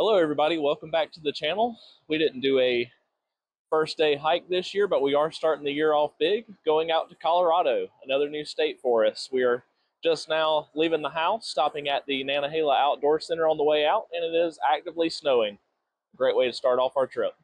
Hello everybody, welcome back to the channel. We didn't do a first day hike this year, but we are starting the year off big, going out to Colorado, another new state for us. We are just now leaving the house, stopping at the Nantahala Outdoor Center on the way out, and it is actively snowing. Great way to start off our trip.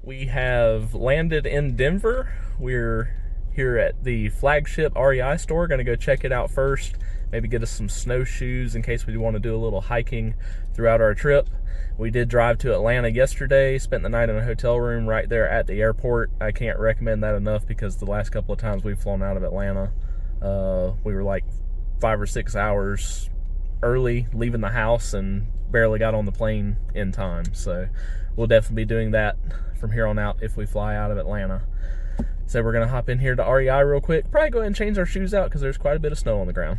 We have landed in Denver. We're here at the flagship REI store. Going to go check it out first, maybe get us some snowshoes in case we want to do a little hiking throughout our trip. We did drive to Atlanta yesterday, spent the night in a hotel room right there at the airport. I can't recommend that enough because the last couple of times we've flown out of Atlanta, we were like 5 or 6 hours early leaving the house and barely got on the plane in time. So we'll definitely be doing that from here on out if we fly out of Atlanta. So we're gonna hop in here to REI real quick, probably go ahead and change our shoes out because there's quite a bit of snow on the ground.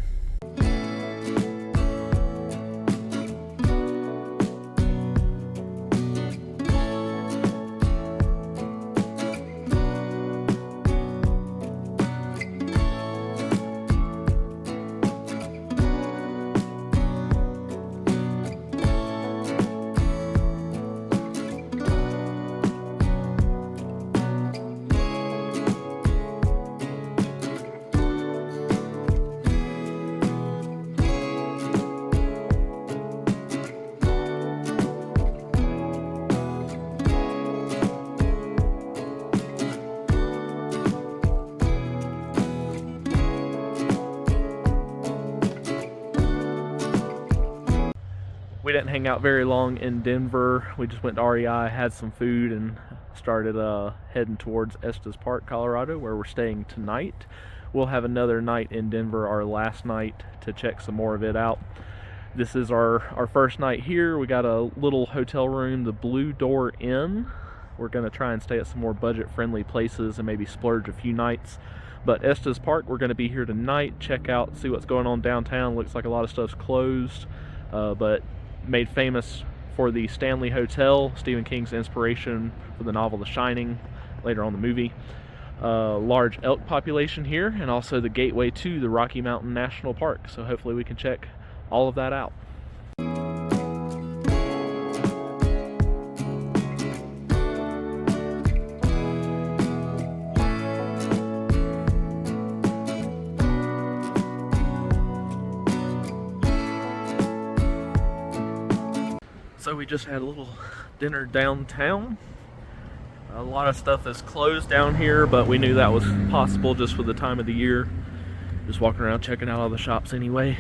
We didn't hang out very long in Denver. We just went to REI, had some food, and started heading towards Estes Park, Colorado, where we're staying tonight. We'll have another night in Denver, our last night, to check some more of it out. This is our first night here. We got a little hotel room, the Blue Door Inn. We're going to try and stay at some more budget-friendly places and maybe splurge a few nights. But Estes Park, we're going to be here tonight, check out, see what's going on downtown. Looks like a lot of stuff's closed, but made famous for the Stanley Hotel, Stephen King's inspiration for the novel The Shining, later on the movie. Large elk population here, and also the gateway to the Rocky Mountain National Park. So hopefully we can check all of that out. So we just had a little dinner downtown. A lot of stuff is closed down here, but we knew that was possible just for the time of the year. Just walking around checking out all the shops anyway.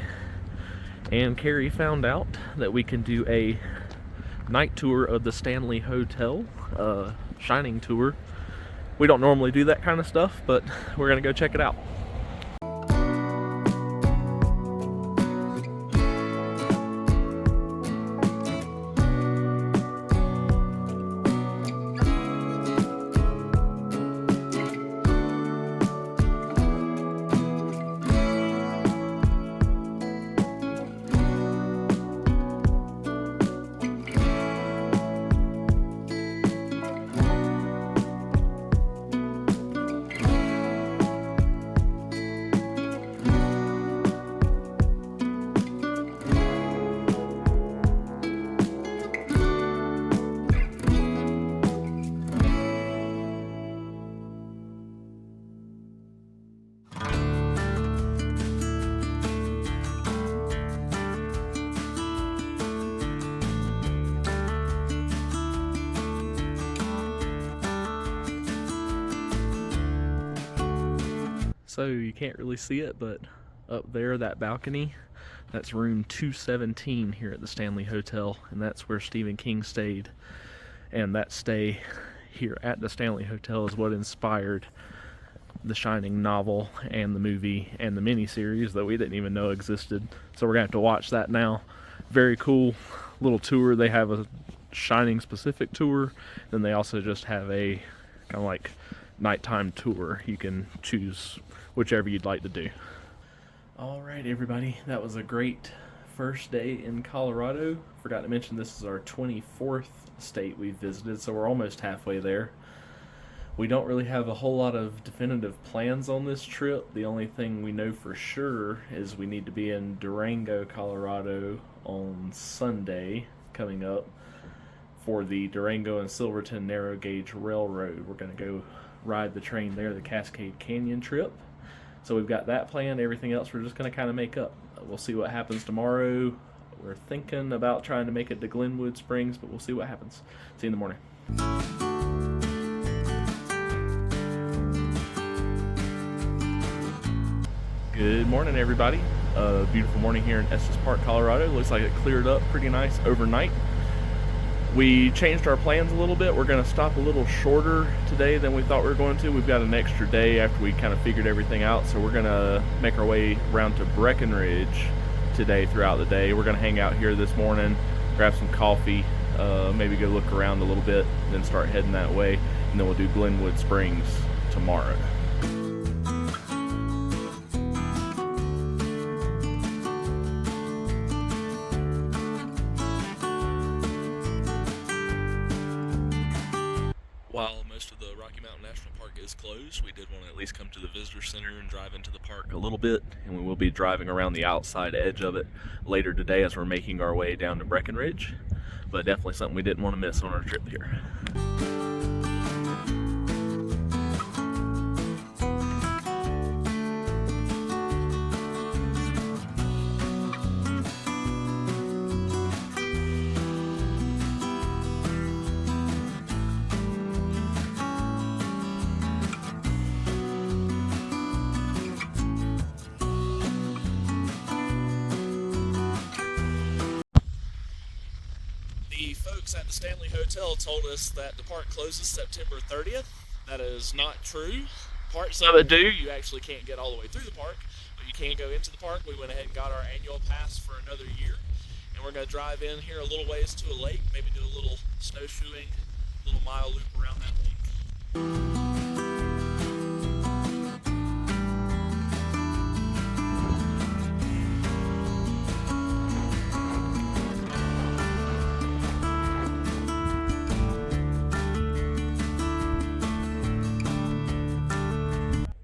And Carrie found out that we can do a night tour of the Stanley Hotel, Shining tour. We don't normally do that kind of stuff, but we're gonna go check it out. So you can't really see it, but up there, that balcony, that's room 217 here at the Stanley Hotel, and that's where Stephen King stayed. And that stay here at the Stanley Hotel is what inspired the Shining novel and the movie and the miniseries that we didn't even know existed. So we're gonna have to watch that now. Very cool little tour. They have a Shining specific tour, then they also just have a kind of like nighttime tour. You can choose whichever you'd like to do. All right, everybody, that was a great first day in Colorado. Forgot to mention this is our 24th state we've visited, so we're almost halfway there. We don't really have a whole lot of definitive plans on this trip. The only thing we know for sure is we need to be in Durango, Colorado on Sunday coming up for the Durango and Silverton Narrow Gauge Railroad. We're going to go ride the train there, the Cascade Canyon trip. So we've got that planned. Everything else we're just going to kind of make up. We'll see what happens tomorrow. We're thinking about trying to make it to Glenwood Springs, but we'll see what happens. See you in the morning. Good morning, everybody. Beautiful morning here in Estes Park, Colorado. Looks like it cleared up pretty nice overnight. We changed our plans a little bit. We're going to stop a little shorter today than we thought we were going to. We've got an extra day after we kind of figured everything out, so we're going to make our way around to Breckenridge today throughout the day. We're going to hang out here this morning, grab some coffee, maybe go look around a little bit, then start heading that way, and then we'll do Glenwood Springs tomorrow. While most of the Rocky Mountain National Park is closed, we did want to at least come to the visitor center and drive into the park a little bit, and we will be driving around the outside edge of it later today as we're making our way down to Breckenridge, but definitely something we didn't want to miss on our trip here. The folks at the Stanley Hotel told us that the park closes September 30th. That is not true. Parts of it do. You actually can't get all the way through the park, but you can go into the park. We went ahead and got our annual pass for another year. And we're going to drive in here a little ways to a lake, maybe do a little snowshoeing, a little mile loop around that lake.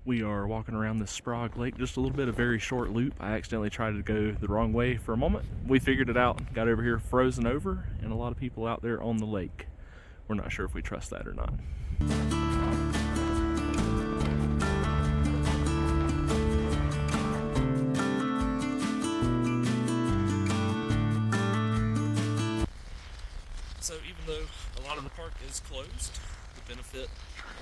We are walking around this Sprague Lake, just a little bit of very short loop. I accidentally tried to go the wrong way for a moment. We figured it out, got over here frozen over, and a lot of people out there on the lake. We're not sure if we trust that or not. So even though a lot of the park is closed, the benefit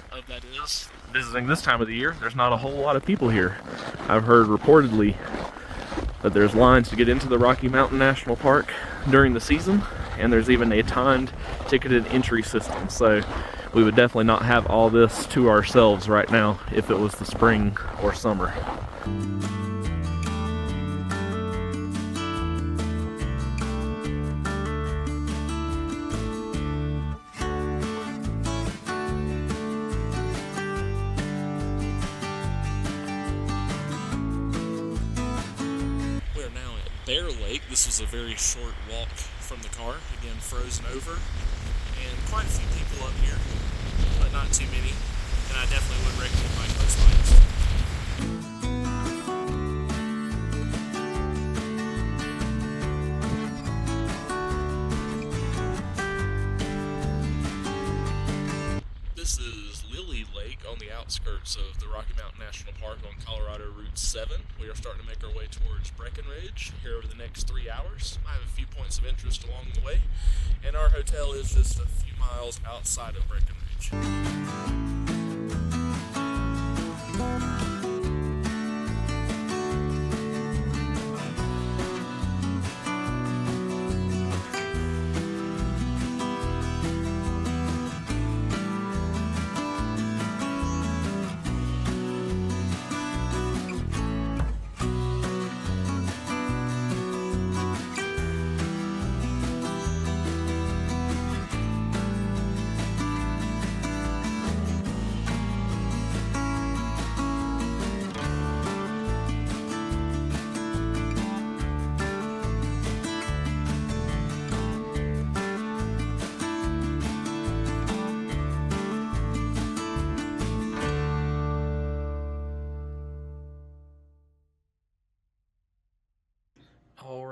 of that is visiting this time of the year, there's not a whole lot of people here. I've heard reportedly that there's lines to get into the Rocky Mountain National Park during the season, and there's even a timed ticketed entry system. So we would definitely not have all this to ourselves right now if it was the spring or summer. Bear Lake. This was a very short walk from the car, again frozen over, and quite a few people up here, but not too many, and I definitely would recommend my coastlines. This is Lily Lake on the outskirts of the Rocky Mountain National Park on Colorado Route 7. We are starting to make our way towards Breckenridge here over the next 3 hours. I have a few points of interest along the way, and our hotel is just a few miles outside of Breckenridge.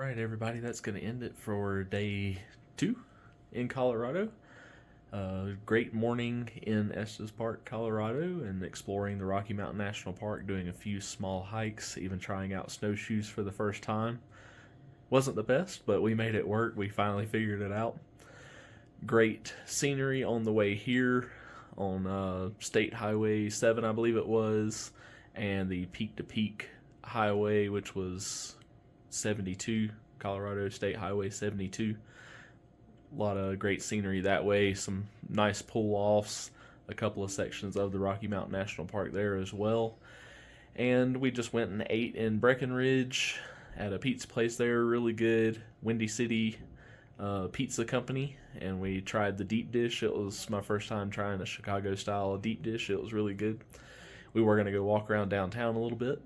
right, everybody, that's going to end it for day 2 in Colorado. Great morning in Estes Park, Colorado, and exploring the Rocky Mountain National Park, doing a few small hikes, even trying out snowshoes for the first time. Wasn't the best, but we made it work. We finally figured it out. Great scenery on the way here on State Highway 7, I believe it was, and the Peak to Peak Highway, which was 72, Colorado State Highway 72. A lot of great scenery that way, some nice pull-offs, a couple of sections of the Rocky Mountain National Park there as well. And we just went and ate in Breckenridge at a pizza place there, really good, Windy City Pizza Company, and we tried the deep dish. It was my first time trying a Chicago-style deep dish. It was really good. We were going to go walk around downtown a little bit,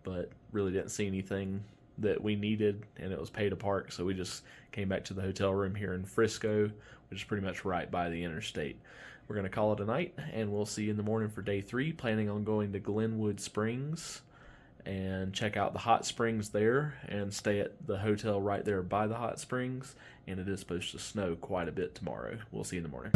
but really didn't see anything that we needed, and it was pay to park, so we just came back to the hotel room here in Frisco, which is pretty much right by the interstate. We're going to call it a night, and we'll see you in the morning for day 3, planning on going to Glenwood Springs and check out the hot springs there and stay at the hotel right there by the hot springs, and it is supposed to snow quite a bit tomorrow. We'll see you in the morning.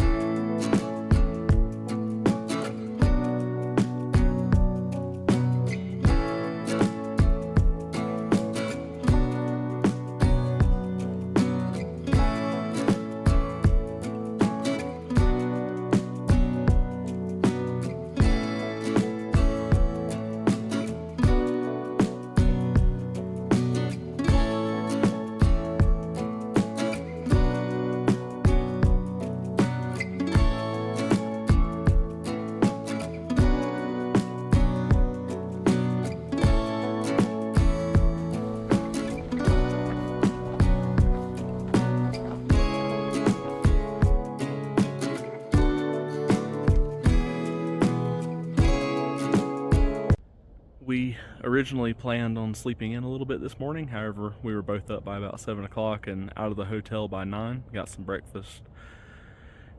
We originally planned on sleeping in a little bit this morning. However, we were both up by about 7 o'clock and out of the hotel by 9. Got some breakfast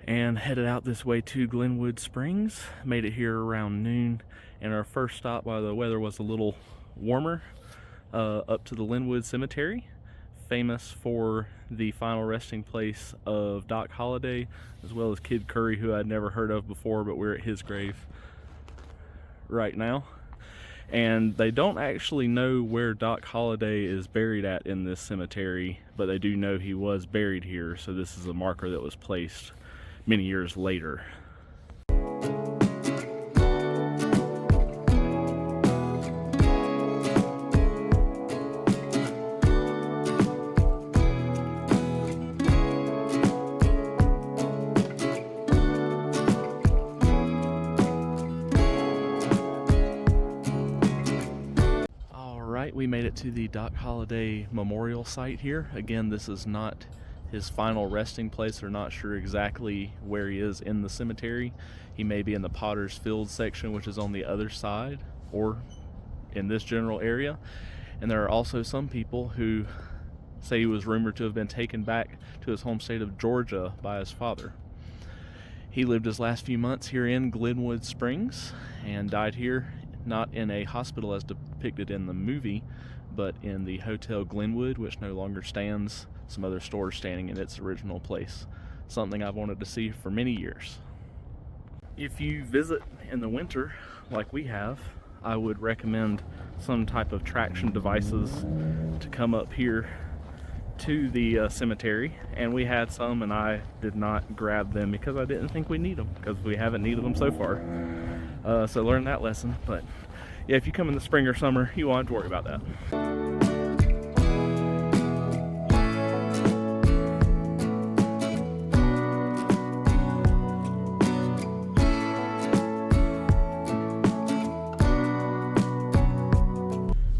and headed out this way to Glenwood Springs. Made it here around noon, and our first stop, while the weather was a little warmer, up to the Linwood Cemetery, famous for the final resting place of Doc Holliday, as well as Kid Curry, who I'd never heard of before, but we're at his grave right now. And they don't actually know where Doc Holliday is buried at in this cemetery, but they do know he was buried here, so this is a marker that was placed many years later. We made it to the Doc Holliday Memorial site here. Again, this is not his final resting place. They're not sure exactly where he is in the cemetery. He may be in the Potter's Field section, which is on the other side, or in this general area. And there are also some people who say he was rumored to have been taken back to his home state of Georgia by his father. He lived his last few months here in Glenwood Springs and died here, not in a hospital as depicted in the movie, but in the Hotel Glenwood, which no longer stands, some other stores standing in its original place. Something I've wanted to see for many years. If you visit in the winter, like we have, I would recommend some type of traction devices to come up here to the cemetery, and we had some, and I did not grab them because I didn't think we need them, because we haven't needed them so far. So learn that lesson. But yeah, if you come in the spring or summer, you won't have to worry about that.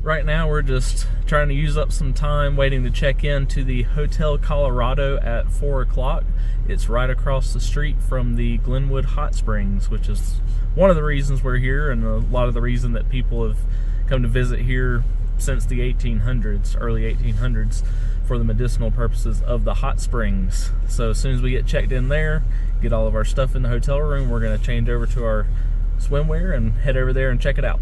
Right now we're just trying to use up some time waiting to check in to the Hotel Colorado at 4 o'clock. It's right across the street from the Glenwood Hot Springs, which is one of the reasons we're here, and a lot of the reason that people have come to visit here since the 1800s, early 1800s, for the medicinal purposes of the hot springs. So as soon as we get checked in there, get all of our stuff in the hotel room, we're going to change over to our swimwear and head over there and check it out.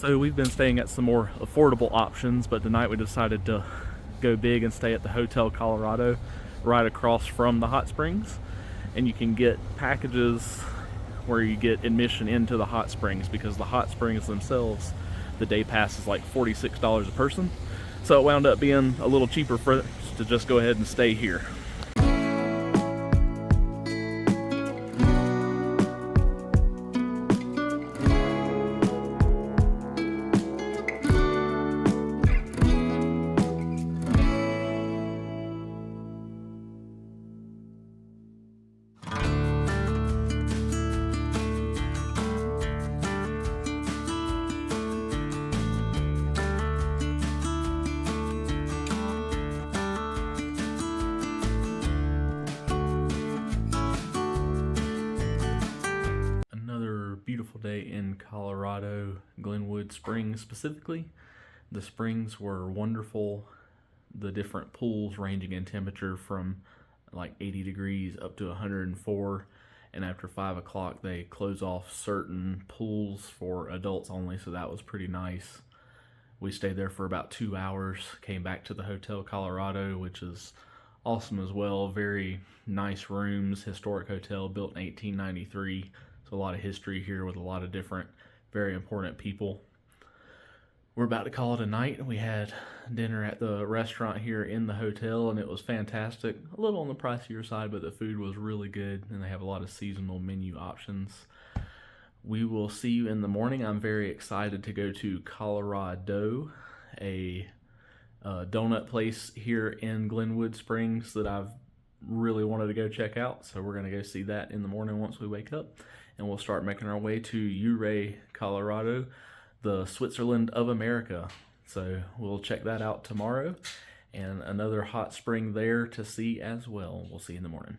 So we've been staying at some more affordable options, but tonight we decided to go big and stay at the Hotel Colorado right across from the hot springs. And you can get packages where you get admission into the hot springs, because the hot springs themselves, the day pass is like $46 a person. So it wound up being a little cheaper for us to just go ahead and stay here. Beautiful day in Colorado, Glenwood Springs specifically. The springs were wonderful. The different pools ranging in temperature from like 80 degrees up to 104, and after 5 o'clock they close off certain pools for adults only, so that was pretty nice. We stayed there for about 2 hours, came back to the Hotel Colorado, which is awesome as well. Very nice rooms, historic hotel built in 1893. So a lot of history here with a lot of different, very important people. We're about to call it a night. We had dinner at the restaurant here in the hotel, and it was fantastic. A little on the pricier side, but the food was really good, and they have a lot of seasonal menu options. We will see you in the morning. I'm very excited to go to Colorado, a donut place here in Glenwood Springs that I've really wanted to go check out. So we're going to go see that in the morning once we wake up. And we'll start making our way to Ouray, Colorado, the Switzerland of America. So we'll check that out tomorrow, and another hot spring there to see as well. We'll see you in the morning.